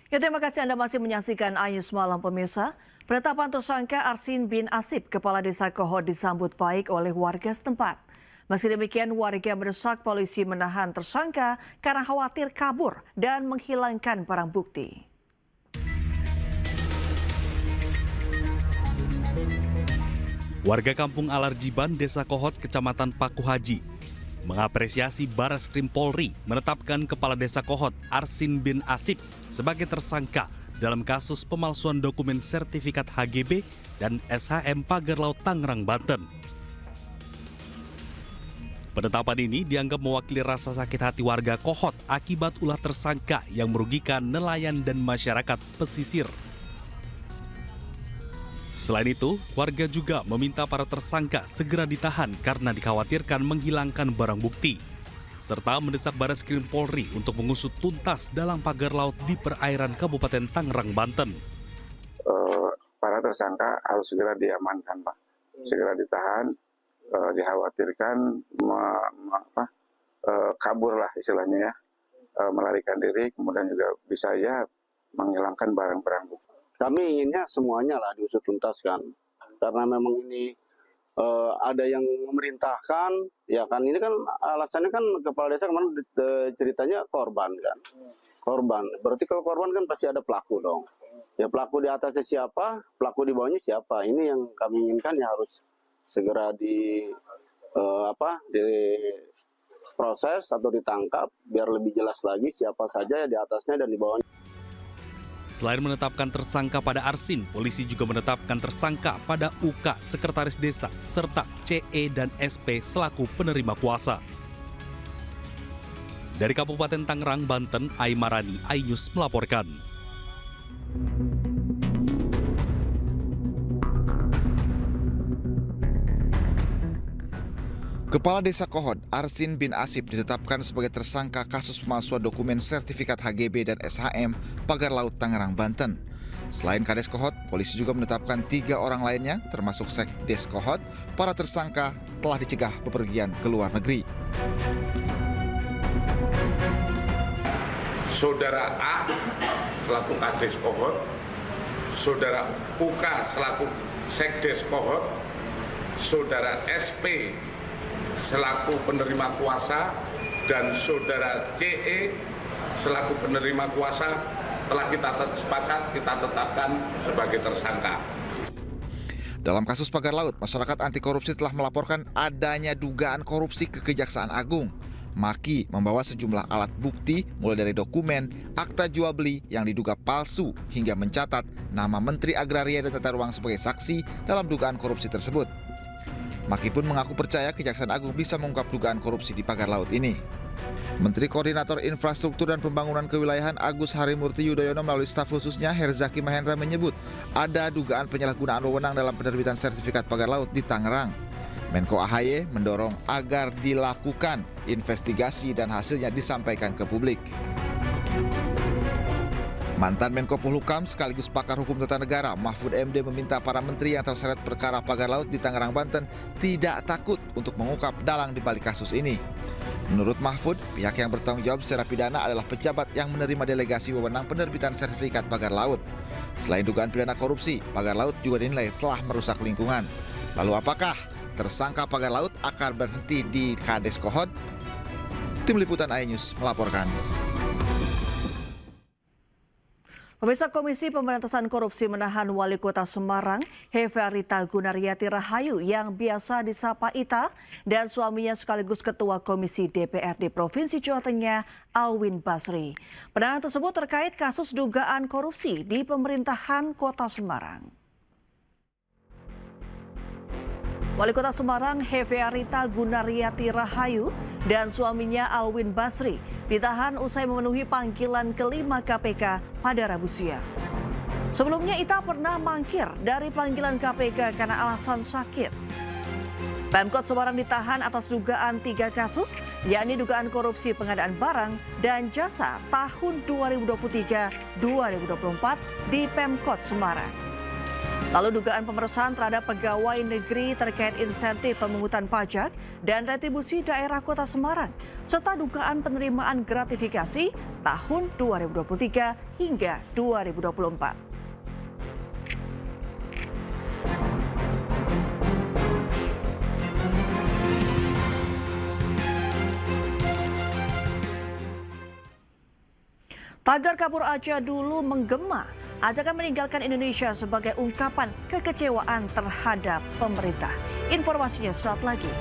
Ya, terima kasih Anda masih menyaksikan Ayus Malam pemirsa. Penetapan tersangka Arsin bin Asib, Kepala Desa Kohod disambut baik oleh warga setempat. Meski demikian, warga mendesak polisi menahan tersangka karena khawatir kabur dan menghilangkan barang bukti. Warga kampung Alarjiban, Desa Kohod, Kecamatan Paku Haji, mengapresiasi Bareskrim Polri menetapkan Kepala Desa Kohod Arsin bin Asib sebagai tersangka dalam kasus pemalsuan dokumen sertifikat HGB dan SHM Pagar Laut Tangerang, Banten. Penetapan ini dianggap mewakili rasa sakit hati warga Kohod akibat ulah tersangka yang merugikan nelayan dan masyarakat pesisir. Selain itu, warga juga meminta para tersangka segera ditahan karena dikhawatirkan menghilangkan barang bukti, serta mendesak Bareskrim Polri untuk mengusut tuntas dalam pagar laut di perairan Kabupaten Tangerang, Banten. Para tersangka harus segera diamankan, Pak. Segera ditahan, dikhawatirkan kabur lah istilahnya ya, melarikan diri, kemudian juga bisa ya menghilangkan barang-barang bukti. Kami inginnya semuanya lah diusut tuntas kan, karena memang ini ada yang memerintahkan, ya kan, ini kan alasannya kan kepala desa kemarin ceritanya korban kan, korban, berarti kalau korban kan pasti ada pelaku dong, ya pelaku di atasnya siapa, pelaku di bawahnya siapa, ini yang kami inginkan ya harus segera diproses atau ditangkap biar lebih jelas lagi siapa saja ya di atasnya dan di bawahnya. Selain menetapkan tersangka pada Arsin, polisi juga menetapkan tersangka pada UK, Sekretaris Desa, serta CE dan SP selaku penerima kuasa. Dari Kabupaten Tangerang, Banten, Aimarani, Ainus melaporkan. Kepala Desa Kohod, Arsin bin Asib ditetapkan sebagai tersangka kasus pemalsuan dokumen sertifikat HGB dan SHM Pagar Laut Tangerang, Banten. Selain Kades Kohod, polisi juga menetapkan 3 orang lainnya, termasuk Sekdes Kohod. Para tersangka telah dicegah bepergian ke luar negeri. Saudara A selaku Kades Kohod, Saudara UK selaku Sekdes Kohod, Saudara SP selaku penerima kuasa, dan Saudara CE selaku penerima kuasa telah kita sepakat kita tetapkan sebagai tersangka. Dalam kasus Pagar Laut, masyarakat anti korupsi telah melaporkan adanya dugaan korupsi ke Kejaksaan Agung. Maki membawa sejumlah alat bukti mulai dari dokumen, akta jual beli yang diduga palsu hingga mencatat nama Menteri Agraria dan Tata Ruang sebagai saksi dalam dugaan korupsi tersebut. Maki pun mengaku percaya Kejaksaan Agung bisa mengungkap dugaan korupsi di Pagar Laut ini. Menteri Koordinator Infrastruktur dan Pembangunan Kewilayahan Agus Harimurti Yudhoyono melalui staf khususnya Herzaki Mahendra menyebut ada dugaan penyalahgunaan wewenang dalam penerbitan sertifikat Pagar Laut di Tangerang. Menko AHY mendorong agar dilakukan investigasi dan hasilnya disampaikan ke publik. Mantan Menko Polhukam sekaligus pakar hukum tata negara Mahfud MD meminta para menteri yang terseret perkara Pagar Laut di Tangerang, Banten tidak takut untuk mengungkap dalang di balik kasus ini. Menurut Mahfud, pihak yang bertanggung jawab secara pidana adalah pejabat yang menerima delegasi wewenang penerbitan sertifikat Pagar Laut. Selain dugaan pidana korupsi, Pagar Laut juga dinilai telah merusak lingkungan. Lalu apakah tersangka Pagar Laut akan berhenti di Kades Kohod? Tim Liputan iNews melaporkan. Pemirsa, Komisi Pemberantasan Korupsi menahan Wali Kota Semarang, Heferita Gunariyati Rahayu yang biasa disapa Ita, dan suaminya sekaligus Ketua Komisi DPRD Provinsi Jawa Tengah, Alwin Basri. Penahanan tersebut terkait kasus dugaan korupsi di pemerintahan Kota Semarang. Wali Kota Semarang, Heferita Gunariyati Rahayu, dan suaminya Alwin Basri ditahan usai memenuhi panggilan kelima KPK pada Rabu siang. Sebelumnya Ita pernah mangkir dari panggilan KPK karena alasan sakit. Pemkot Semarang ditahan atas dugaan 3 kasus, yakni dugaan korupsi pengadaan barang dan jasa tahun 2023-2024 di Pemkot Semarang. Lalu dugaan pemersaan terhadap pegawai negeri terkait insentif pemungutan pajak dan retribusi daerah Kota Semarang, serta dugaan penerimaan gratifikasi tahun 2023 hingga 2024. Tagar kabur aja dulu menggema, ajakan meninggalkan Indonesia sebagai ungkapan kekecewaan terhadap pemerintah. Informasinya saat lagi.